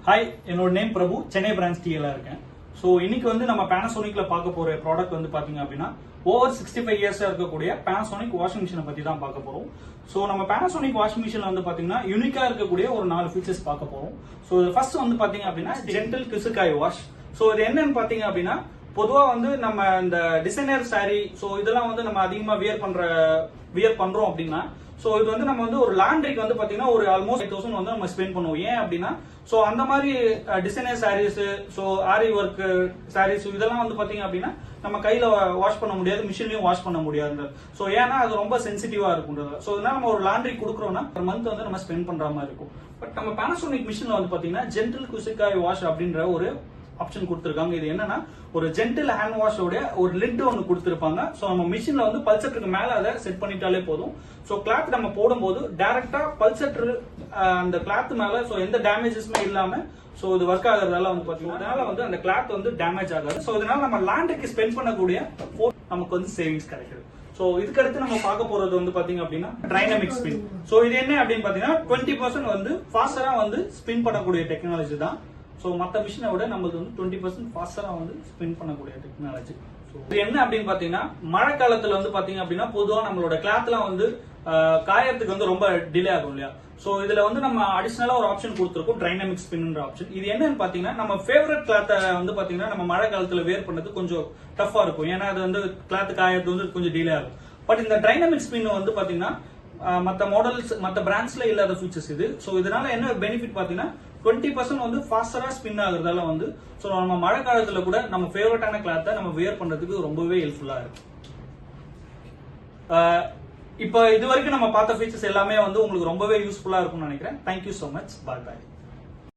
Hi, என்னோட name பிரபு, Chennai branch டிஎல்ல இருக்கேன். So இன்னைக்கு வந்து நம்ம பேனாசோனிக்ல பார்க்க போற ப்ராடக்ட் வந்து பாத்தீங்க அப்படின்னா ஓவர் 65 இயர்ஸா இருக்கக்கூடிய பேனாசோனிக் வாஷிங் மிஷினை பத்தி தான் பார்க்க போறோம். ஸோ நம்ம பேனாசோனிக் வாஷிங் மிஷின்ல வந்து பாத்தீங்கன்னா யூனிக்கா இருக்கக்கூடிய ஒரு 4 ஃபீச்சர்ஸ் பார்க்க போறோம். ஸோ ஃபர்ஸ்ட் வந்து பாத்தீங்க அப்படின்னா ஜென்டில் கிசுகாய் வாஷ். ஸோ இது என்னன்னு பாத்தீங்க அப்படின்னா பொதுவா வந்து நம்ம இந்த டிசைனர் சாரி ஸோ இதெல்லாம் வந்து நம்ம அதிகமா வியர் பண்றோம் அப்படின்னா சோ இது வந்து நம்ம வந்து ஒரு லாண்ட்ரிக்கு வந்து பாத்தீங்கன்னா ஒரு ஆல்மோஸ்ட் 5000 வந்து நம்ம ஸ்பெண்ட் பண்ணுவோம். ஏன் அப்படின்னா சோ அந்த மாதிரி டிசைனர் சாரீஸ் ஸோ ஆரி ஒர்க் சாரீஸ் இதெல்லாம் வந்து பாத்தீங்க அப்படின்னா நம்ம கையில வாஷ் பண்ண முடியாது, மிஷின்லயும் வாஷ் பண்ண முடியாது. சோ ஏன்னா அது ரொம்ப சென்சிட்டிவா இருக்கும்ன்றது. சோ இதனால நம்ம ஒரு லாண்ட்ரி கொடுக்குறோம்னா ஒரு மந்த் வந்து நம்ம ஸ்பெண்ட் பண்ற மாதிரி இருக்கும். பட் நம்ம பேனாசோனிக் மிஷின்ல வந்து பாத்தீங்கன்னா ஜென்டில் கிசுகாய் வாஷ் அப்படின்ற ஒரு ஆப்ஷன் கொடுத்திருக்காங்க. இது என்னன்னா ஒரு ஜென்டில் ஹேண்ட் வாஷோட ஒரு லிட் ஒன்னு கொடுத்திருப்பாங்க. சோ நம்ம மிஷின்ல வந்து பல்செட்டருக்கு மேல அதை செட் பண்ணிட்டாலே போதும். சோ கிளாத் நம்ம போடும்போது டைரக்டா பல்செட்டர் அந்த கிளாத் மேல சோ எந்த டேமேஜஸ்மே இல்லாம சோ இது ஒர்க் ஆகுறதால வந்து பாத்தீங்கன்னா அதனால வந்து அந்த கிளாத் வந்து டேமேஜ் ஆகாது. சோ இதனால நம்ம லாண்ட்ரிக்கு ஸ்பெண்ட் பண்ணக்கூடிய நமக்கு வந்து சேவிங்ஸ் கிடைக்குது. சோ இதுக்கு அடுத்து நம்ம பார்க்க போறது வந்து பாத்தீங்க அப்படின்னா டைனமிக் ஸ்பின். சோ இது என்ன அப்படின்னு பாத்தீங்கன்னா 20% வந்து ஃபாஸ்டரா வந்து ஸ்பின் பண்ணக்கூடிய டெக்னாலஜி தான். சோ மத்த மிஷினை விட நமக்கு வந்து 20% ஃபாஸ்டரா வந்து ஸ்பின் பண்ணக்கூடிய டெக்னாலஜி. இது என்ன அப்படின்னு பாத்தீங்கன்னா மழை காலத்துல வந்து பாத்தீங்க அப்படின்னா பொதுவா நம்மளோட கிளாத்லாம் வந்து காயறதுக்கு வந்து ரொம்ப டிலே ஆகும் இல்லையா. சோ இதுல வந்து நம்ம அடிஷனலா ஒரு ஆப்ஷன் கொடுத்திருக்கோம், டைனமிக் ஸ்பின்ன்ற ஆப்ஷன். இது என்னன்னு பாத்தீங்கன்னா நம்ம ஃபேவரட் கிளாத்தை வந்து பாத்தீங்கன்னா நம்ம மழை காலத்துல வேர் பண்ணது கொஞ்சம் டஃபா இருக்கும். ஏன்னா அது வந்து கிளாத் காயறது வந்து கொஞ்சம் டிலே ஆகும். பட் இந்த டைனமிக் ஸ்பின் வந்து பாத்தீங்கன்னா மத்த மாடல்ஸ் மத்த பிராண்ட்ஸ்ல இல்லாத ஃபீச்சர்ஸ் இது. சோ இதனால என்ன பெனிஃபிட் பாத்தீங்கன்னா 20% வந்து ஃபாஸ்டரா ஸ்பின் ஆகுறதால வந்து சோ நம்ம மழை காலத்துல கூட நம்ம ஃபேவரட்டான கிளாத்தை நம்ம வேர் பண்றதுக்கு ரொம்பவே ஹெல்ப்ஃபுல்லா இருக்கு. இப்போ இது வரைக்கும் நம்ம பார்த்த ஃபீச்சர்ஸ் எல்லாமே வந்து உங்களுக்கு ரொம்பவே யூஸ்ஃபுல்லா இருக்கும்னு நினைக்கிறேன். Thank you so much. பாய் பாய்.